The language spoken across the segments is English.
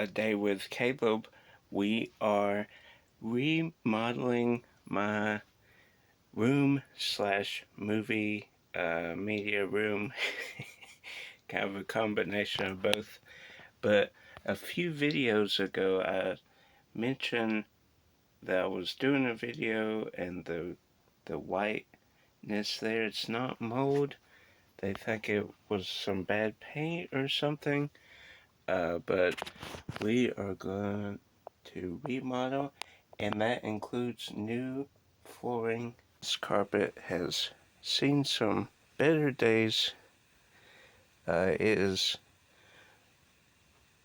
A Day with Caleb. We are remodeling my room slash movie media room. Kind of a combination of both. But a few videos ago I mentioned that I was doing a video, and the whiteness there, it's not mold. They think it was some bad paint or something. But we are going to remodel, and that includes new flooring. This carpet has seen some better days. It is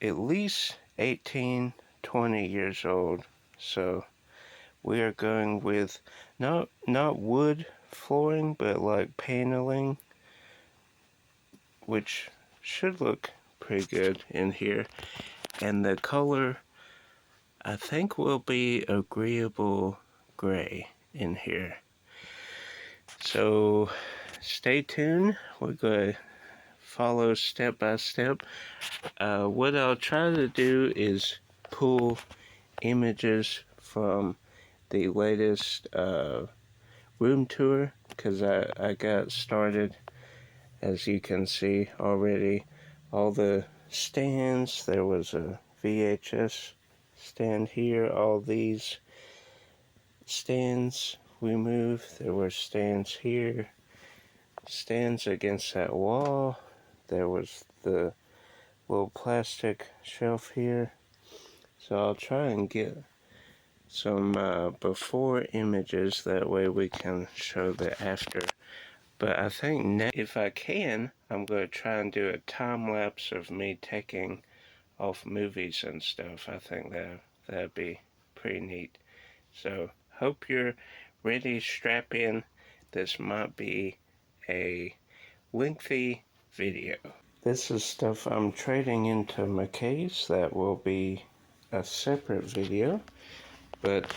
at least 18, 20 years old, so we are going with not wood flooring, but like paneling, which should look pretty good in here. And the color, I think, will be agreeable gray in here. So stay tuned. We're going to follow step by step. What I'll try to do is pull images from the latest room tour, because I got started, as you can see already. All the stands, there was a VHS stand here, all these stands we moved. There were stands here, stands against that wall. There was the little plastic shelf here. So I'll try and get some before images, that way we can show the after. But I think next, if I can, I'm going to try and do a time lapse of me taking off movies and stuff. I think that'd be pretty neat. So hope you're ready. Strap in. This might be a lengthy video. This is stuff I'm trading into McKay's. That will be a separate video, but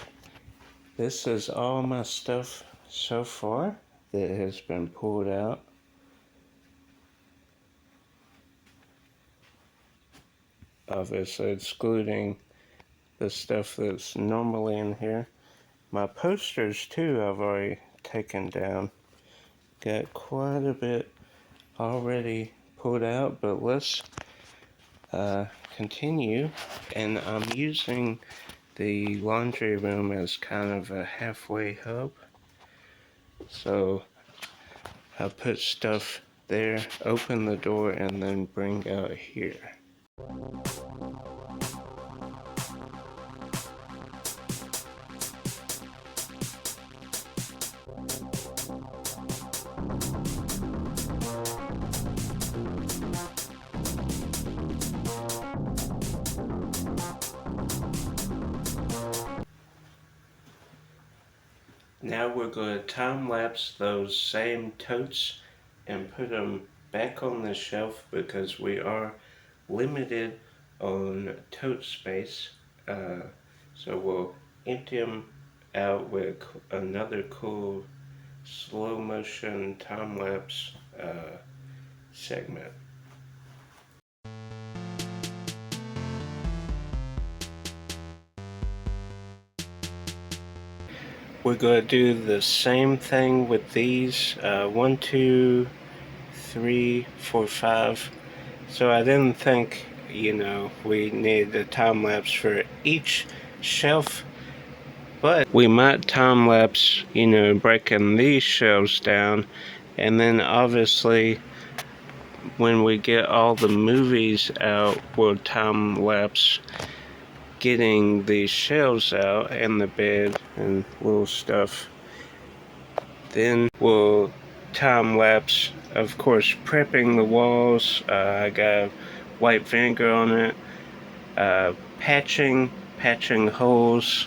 this is all my stuff so far that has been pulled out. Obviously excluding the stuff that's normally in here. My posters too, I've already taken down. Got quite a bit already pulled out, but let's continue. And I'm using the laundry room as kind of a halfway hub. So I put stuff there, open the door, and then bring out here. Now we're going to time lapse those same totes and put them back on the shelf, because we are limited on tote space. So we'll empty them out with another cool slow motion time lapse segment. We're going to do the same thing with these. 1, 2, 3, 4, 5. So I didn't think, we needed a time lapse for each shelf, but we might time lapse, breaking these shelves down, and then obviously when we get all the movies out, we'll time lapse getting the shelves out and the bed and little stuff. Then we'll time lapse, of course, prepping the walls. I got white vinegar on it. Patching holes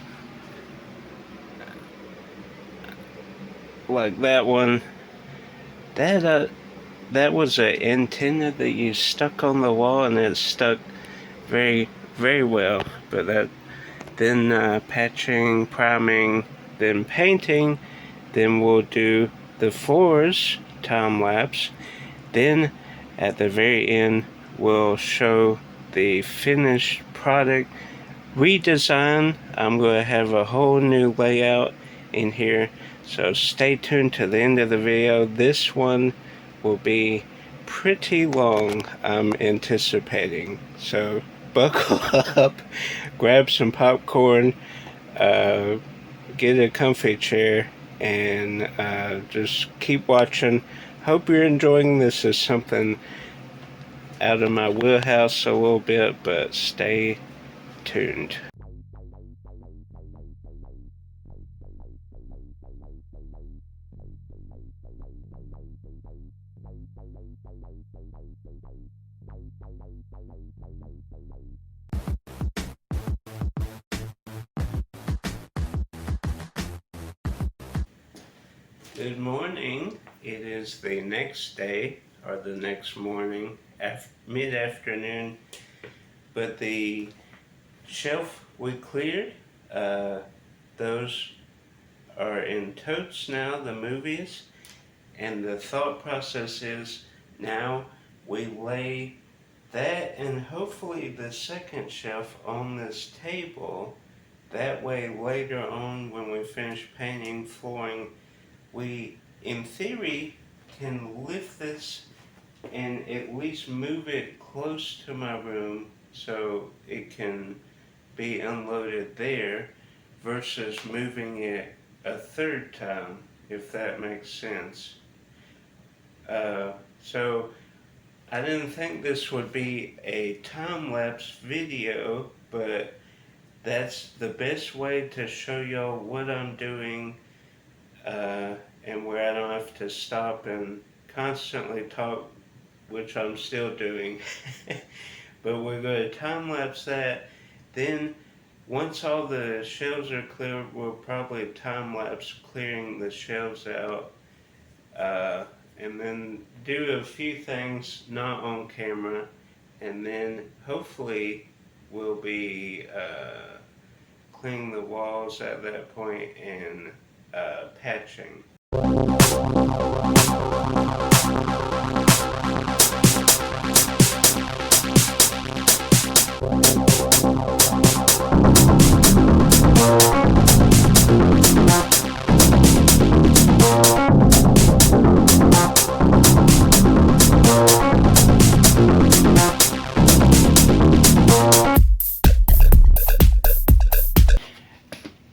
like that one. That was an antenna that you stuck on the wall, and it stuck very, very well. But then patching, priming, then painting. Then we'll do the floors time lapse. Then at the very end, we'll show the finished product redesign. I'm going to have a whole new layout in here, so stay tuned to the end of the video. This one will be pretty long, I'm anticipating, so buckle up, grab some popcorn, get a comfy chair, and just keep watching. Hope you're enjoying this. Is something out of my wheelhouse a little bit, but stay tuned. Good morning. It is the next day, or the next morning, mid-afternoon, but the shelf we cleared, those are in totes now, the movies, and the thought process is now we lay that and hopefully the second shelf on this table. That way later on when we finish painting flooring, we, in theory, can lift this and at least move it close to my room so it can be unloaded there versus moving it a third time, if that makes sense. So I didn't think this would be a time-lapse video, but that's the best way to show y'all what I'm doing, and where I don't have to stop and constantly talk, which I'm still doing. But we're going to time-lapse that. Then once all the shelves are cleared, we'll probably time-lapse clearing the shelves out, and then do a few things not on camera, and then hopefully we'll be cleaning the walls at that point and patching.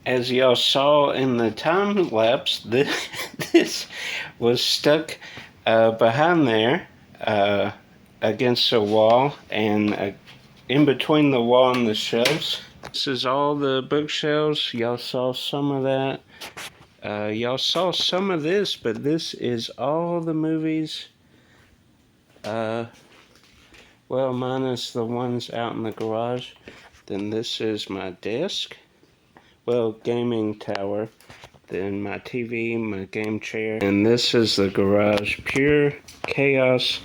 As y'all saw in the time lapse, this was stuck behind there against a wall and in between the wall and the shelves. This is all the bookshelves. Y'all saw some of that. Y'all saw some of this, but this is all the movies. Well, minus the ones out in the garage. Then this is my desk. Well, gaming tower, then my TV, my game chair, and this is the garage. Pure chaos.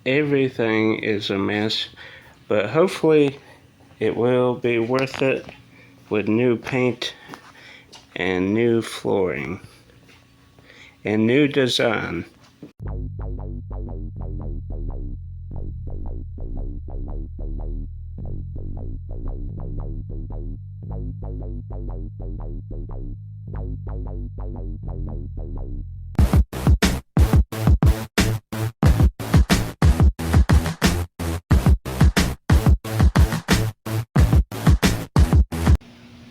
Everything is a mess, but hopefully it will be worth it with new paint and new flooring and new design.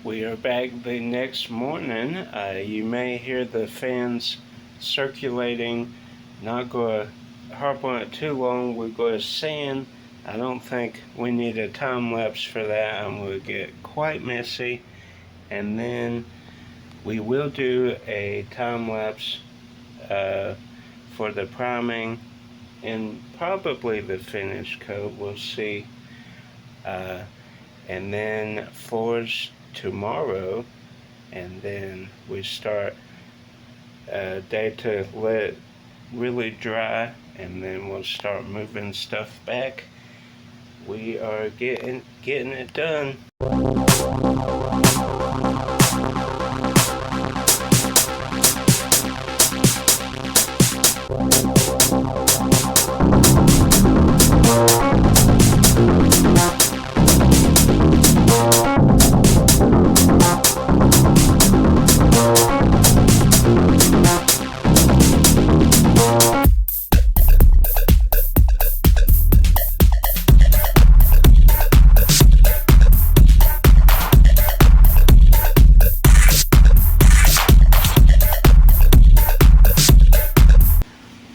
We are back the next morning. You may hear the fans circulating. Not going to harp on it too long. We're going to sand. I don't think we need a time lapse for that. I'm going to get quite messy. And then we will do a time lapse for the priming and probably the finish coat. We'll see. And then floors tomorrow, and then we start a day to let it really dry, and then we'll start moving stuff back. We are getting it done.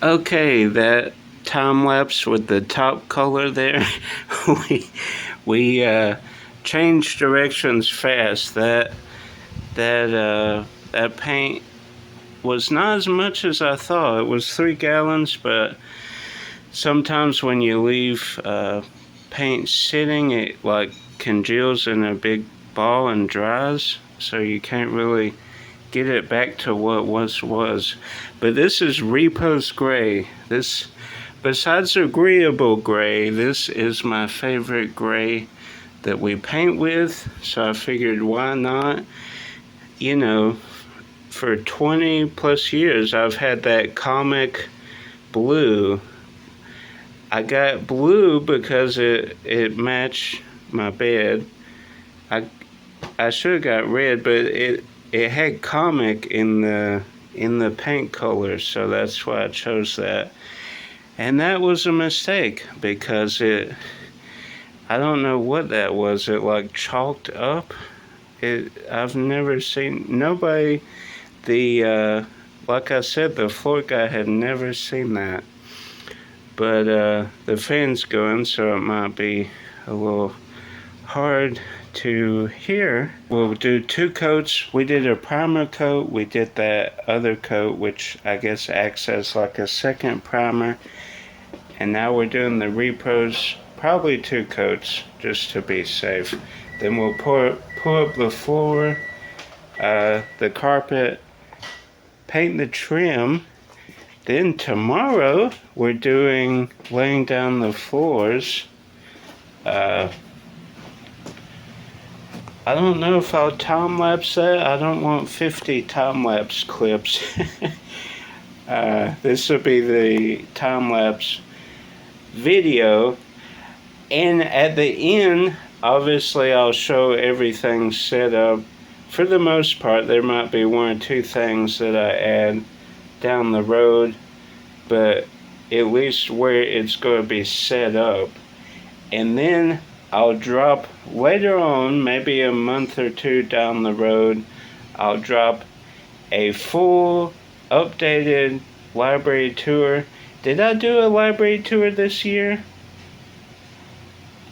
Okay, that time lapse with the top color there, we changed directions fast. That paint was not as much as I thought. It was 3 gallons, but sometimes when you leave paint sitting, it like congeals in a big ball and dries, so you can't really get it back to what was. But this is Repos Gray. This, besides agreeable gray, this is my favorite gray that we paint with, so I figured why not? You know, for 20 plus years I've had that comic blue. I got blue because it matched my bed. I should have got red, but it had comic in the paint color, so that's why I chose that. And that was a mistake because I don't know what that was. It like chalked up. I've never seen nobody. Like I said, the floor guy had never seen that. But the fan's going, so it might be a little hard to hear. We'll do 2 coats. We did a primer coat. We did that other coat, which I guess acts as like a second primer. And now we're doing the repros, probably 2 coats, just to be safe. Then we'll pull up the floor, the carpet, paint the trim. Then tomorrow we're doing laying down the floors. I don't know if I'll time lapse that. I don't want 50 time lapse clips. This will be the time lapse video, and at the end, obviously I'll show everything set up. For the most part, there might be 1 or 2 things that I add down the road, but at least where it's going to be set up. And then I'll drop later on, maybe a month or 2 down the road, I'll drop a full updated library tour. Did I do a library tour this year?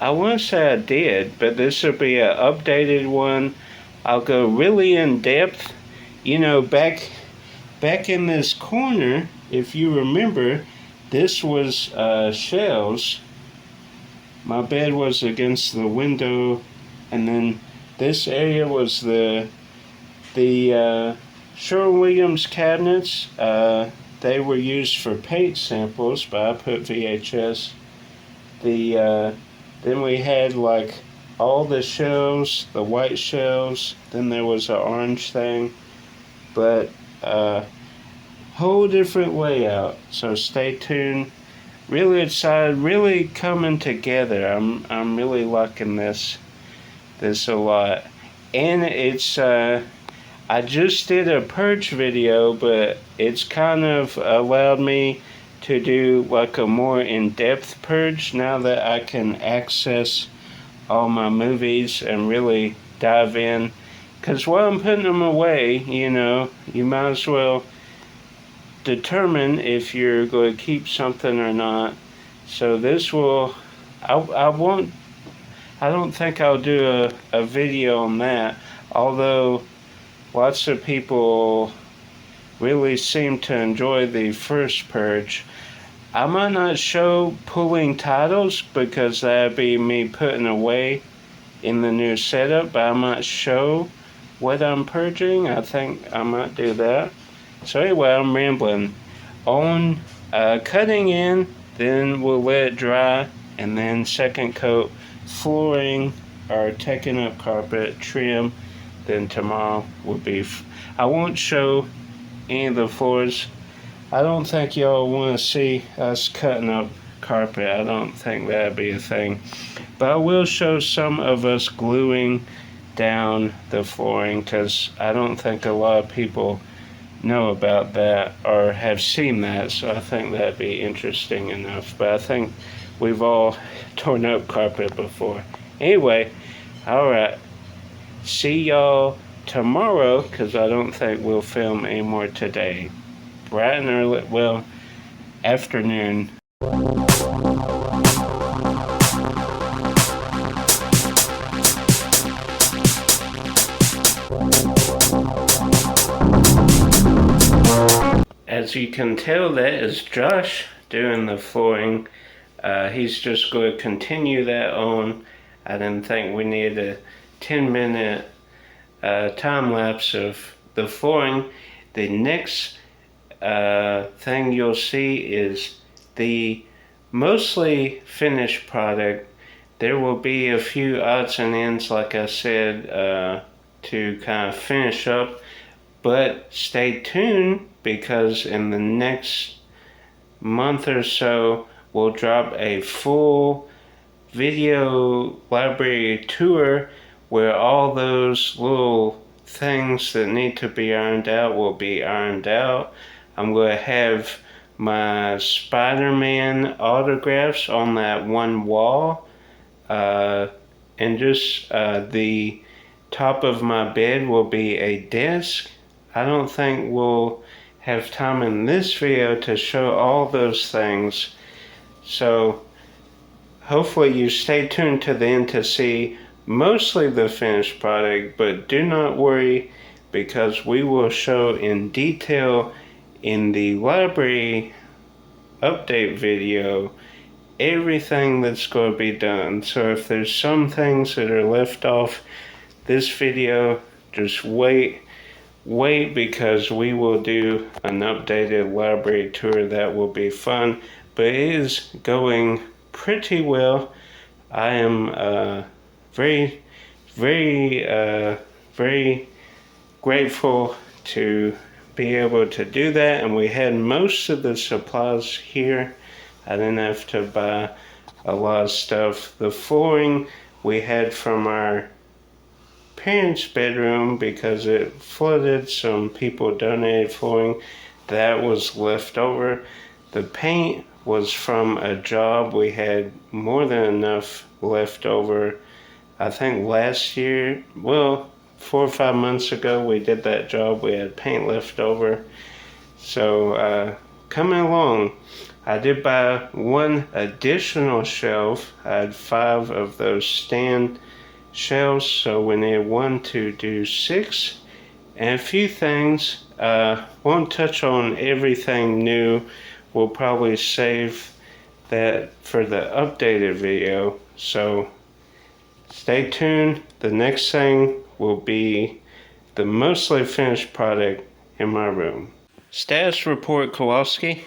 I want to say I did, but this will be an updated one. I'll go really in depth. You know, back in this corner, if you remember, this was shelves. My bed was against the window, and then this area was the Sherwin-Williams cabinets. They were used for paint samples, but I put VHS. Then we had like all the shelves, the white shelves. Then there was an orange thing, but whole different layout. So stay tuned. Really excited, really coming together. I'm really liking this a lot, and it's I just did a purge video, but it's kind of allowed me to do like a more in-depth purge now that I can access all my movies and really dive in. Because while I'm putting them away, you know, you might as well determine if you're going to keep something or not. So this will, I don't think I'll do a video on that, although lots of people really seem to enjoy the first purge. I might not show pulling titles because that'd be me putting away in the new setup, but I might show what I'm purging. I think I might do that. So anyway, I'm rambling. On cutting in, then we'll let it dry, and then second coat flooring or taking up carpet, trim. Then tomorrow will be, I won't show any of the floors. I don't think y'all want to see us cutting up carpet. I don't think that'd be a thing. But I will show some of us gluing down the flooring, because I don't think a lot of people know about that or have seen that, so I think that'd be interesting enough. But I think we've all torn up carpet before. Anyway, alright. See y'all tomorrow, because I don't think we'll film anymore today. Bright and early, well, afternoon. As you can tell, that is Josh doing the flooring. He's just going to continue that on. I didn't think we needed a 10-minute time lapse of the flooring. The next thing you'll see is the mostly finished product. There will be a few odds and ends, like I said, to kind of finish up. But stay tuned, because in the next month or so, we'll drop a full video library tour where all those little things that need to be ironed out will be ironed out. I'm going to have my Spider-Man autographs on that one wall, and just the top of my bed will be a desk. I don't think we'll have time in this video to show all those things, so hopefully you stay tuned to the end to see mostly the finished product, but do not worry, because we will show in detail in the library update video everything that's going to be done. So if there's some things that are left off this video, just wait, because we will do an updated library tour that will be fun. But it is going pretty well. I am very grateful to be able to do that, and we had most of the supplies here. I didn't have to buy a lot of stuff. The flooring we had from our parents' bedroom because it flooded. Some people donated flooring that was left over. The paint was from a job. We had more than enough left over. I think last year, well, 4 or 5 months ago, we did that job. We had paint left over. So coming along. I did buy one additional shelf. I had 5 of those stand shelves, so we need 1, 2, do 6, and a few things. Won't touch on everything new. We'll probably save that for the updated video, so stay tuned. The next thing will be the mostly finished product in my room. Status report, Kowalski.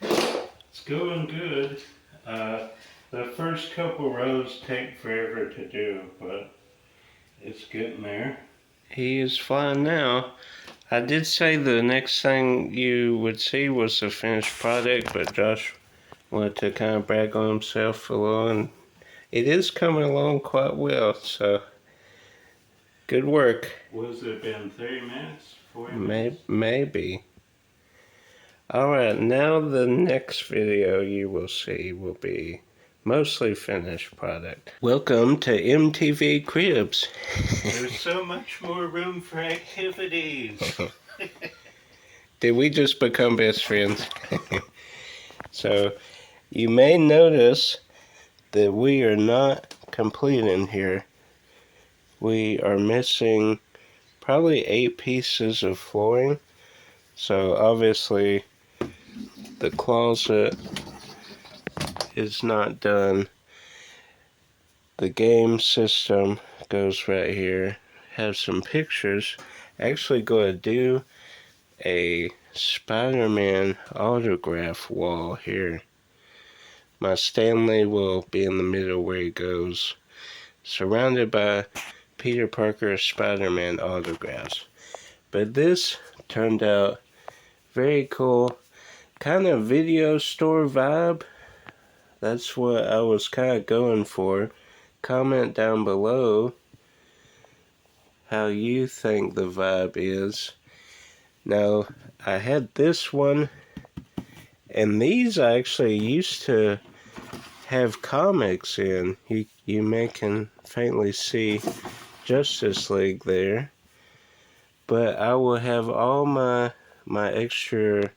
It's going good. The first couple rows take forever to do, but it's getting there. He is flying now. I did say the next thing you would see was the finished product, but Josh wanted to kind of brag on himself a little, and it is coming along quite well, so good work. Was it been 30 minutes? 40 minutes? Maybe. Alright, now the next video you will see will be mostly finished product. Welcome to MTV Cribs. There's so much more room for activities. Did we just become best friends? So, you may notice that we are not complete in here. We are missing probably 8 pieces of flooring. So, obviously, the closet is not done. The game system goes right here. Have some pictures. Actually going to do a Spider-Man autograph wall here. My Stanley will be in the middle where he goes, surrounded by Peter Parker Spider-Man autographs. But this turned out very cool. Kind of video store vibe. That's what I was kind of going for. Comment down below how you think the vibe is. Now, I had this one, and these I actually used to have comics in. You may can faintly see Justice League there. But I will have all my extra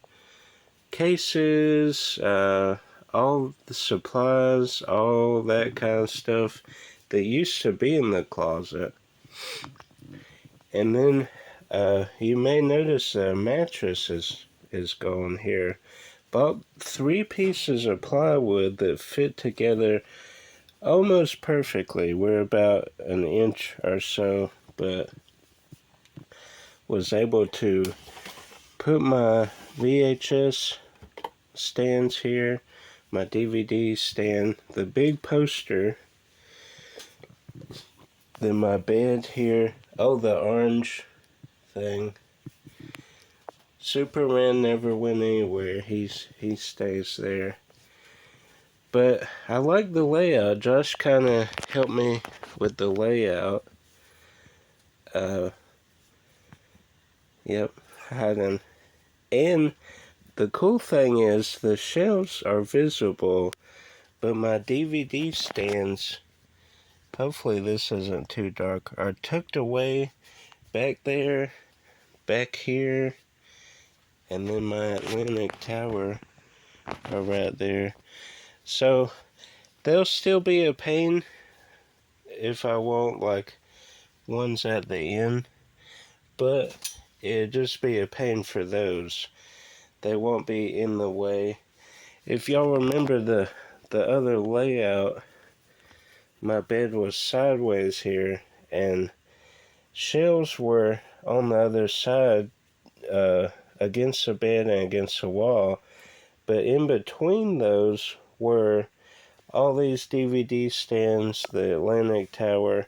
cases, all the supplies, all that kind of stuff that used to be in the closet. And then you may notice the mattress is gone here. About 3 pieces of plywood that fit together almost perfectly. We're about an inch or so, but was able to put my VHS stands here, my DVD stand, the big poster, then my bed here. Oh, the orange thing. Superman never went anywhere. He stays there. But I like the layout. Josh kind of helped me with the layout. Yep, hiding. And the cool thing is the shelves are visible, but my DVD stands, hopefully this isn't too dark, are tucked away back there, back here, and then my Atlantic Tower are right there. So they'll still be a pain if I want like ones at the end, but it'd just be a pain for those. They won't be in the way. If y'all remember the other layout, my bed was sideways here, and shelves were on the other side, against the bed and against the wall. But in between those were all these DVD stands, the Atlantic Tower.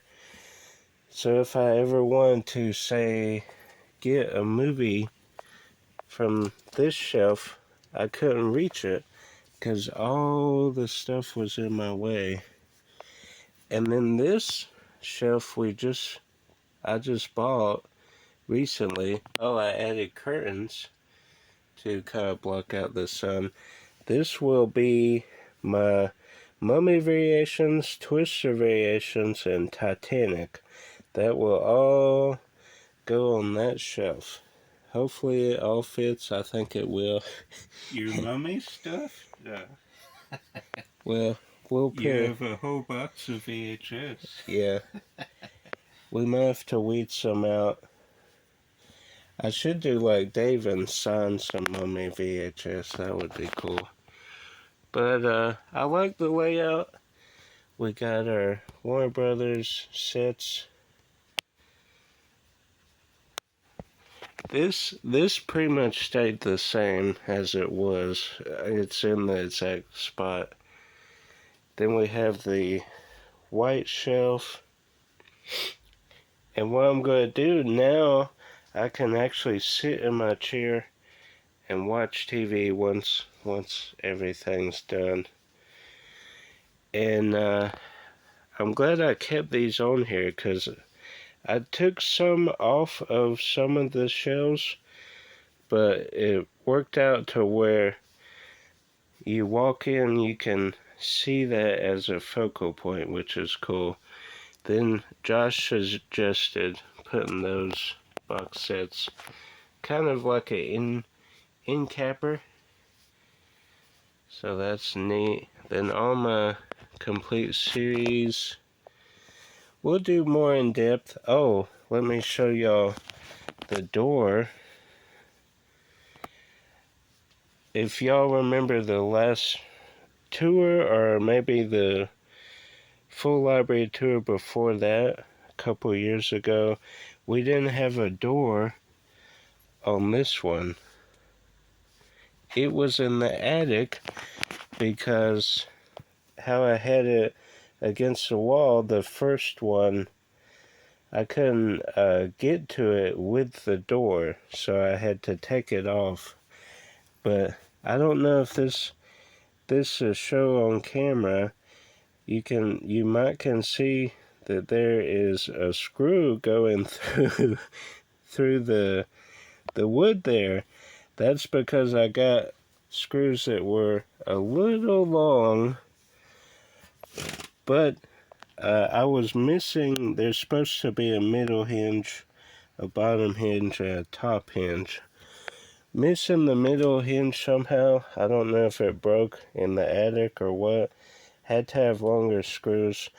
So if I ever wanted to, say, get a movie from this shelf, I couldn't reach it because all the stuff was in my way. And then this shelf I just bought recently. Oh, I added curtains to kind of block out the sun. This will be my Mummy variations, Twister variations, and Titanic. That will all go on that shelf. Hopefully it all fits. I think it will. Your mummy stuff? Yeah. Well, we'll put... You have a whole box of VHS. Yeah. We might have to weed some out. I should do like Dave and sign some Mummy VHS. That would be cool. But I like the layout. We got our Warner Brothers sets. This pretty much stayed the same as it was. It's in the exact spot. Then we have the white shelf. And what I'm going to do now, I can actually sit in my chair and watch TV once everything's done. And I'm glad I kept these on here because I took some off of some of the shelves, but it worked out to where you walk in, you can see that as a focal point, which is cool. Then Josh suggested putting those box sets kind of like an in capper. So that's neat. Then all my complete series. We'll do more in depth. Oh, let me show y'all the door. If y'all remember the last tour, or maybe the full library tour before that, a couple years ago, we didn't have a door on this one. It was in the attic because how I had it against the wall, the first one, I couldn't get to it with the door, so I had to take it off. But I don't know if this show on camera. You might can see that there is a screw going through the wood there. That's because I got screws that were a little long, but I was missing. There's supposed to be a middle hinge, a bottom hinge, and a top hinge. missing the middle hinge somehow. I don't know if it broke in the attic or what. Had to have longer screws.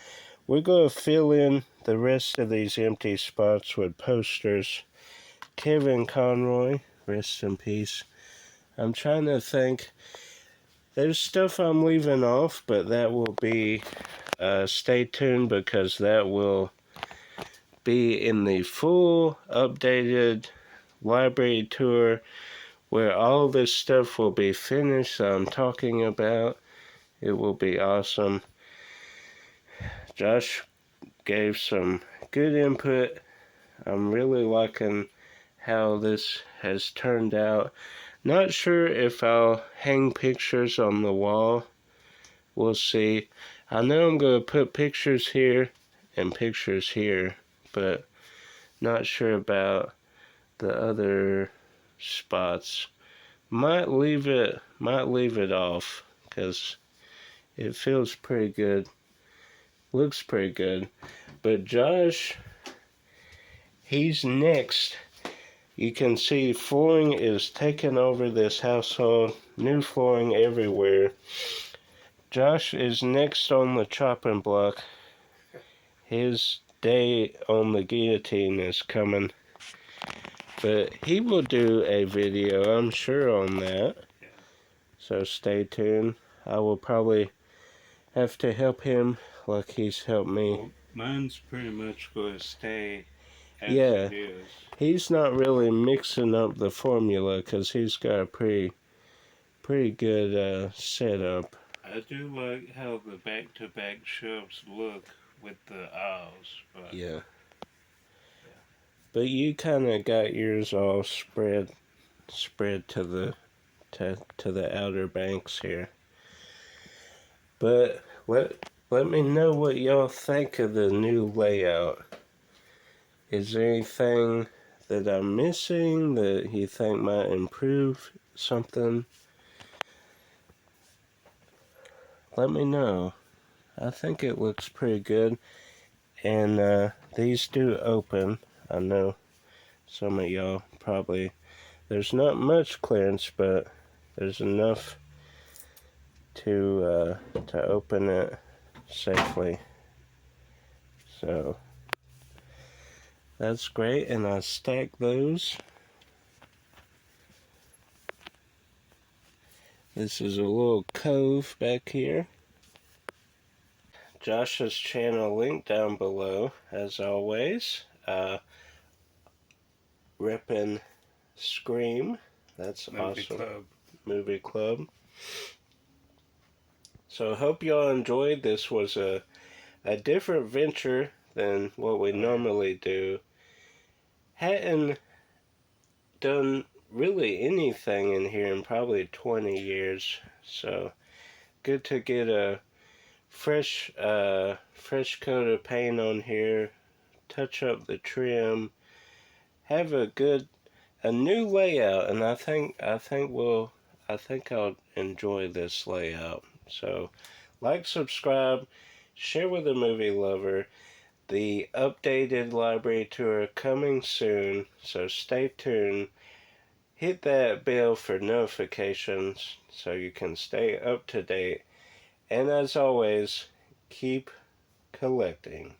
We're going to fill in the rest of these empty spots with posters. Kevin Conroy, rest in peace. I'm trying to think. There's stuff I'm leaving off, but that will be, stay tuned because that will be in the full updated library tour where all this stuff will be finished that I'm talking about. It will be awesome. Josh gave some good input. I'm really liking how this has turned out. Not sure if I'll hang pictures on the wall. We'll see. I know I'm going to put pictures here and pictures here, but not sure about the other spots. Might leave it off because it feels pretty good. Looks pretty good. But Josh, he's next. You can see flooring is taking over this household. New flooring everywhere. Josh is next on the chopping block. His day on the guillotine is coming. But he will do a video, I'm sure, on that. Yeah. So stay tuned. I will probably have to help him like he's helped me. Well, mine's pretty much going to stay as Yeah. it is. He's not really mixing up the formula because he's got a pretty good setup. I do like how the back-to-back shelves look with the aisles. But Yeah. But you kind of got yours all spread to the outer banks here. But let me know what y'all think of the new layout. Is there anything that I'm missing that you think might improve something? Let me know. I think it looks pretty good. And these do open. I know some of y'all probably, there's not much clearance, but there's enough to open it safely. So that's great, and I stack those. This is a little cove back here. Josh's channel link down below, as always. Reppin' Scream. That's Movie awesome. Club. Movie Club. So hope y'all enjoyed. This was a different venture than what we normally do. Hadn't done really anything in here in probably 20 years. So good to get a fresh coat of paint on here, touch up the trim, have a new layout, and I think I'll enjoy this layout. So like, subscribe, share with a movie lover. The updated library tour coming soon, so stay tuned. Hit that bell for notifications so you can stay up to date. And as always, keep collecting.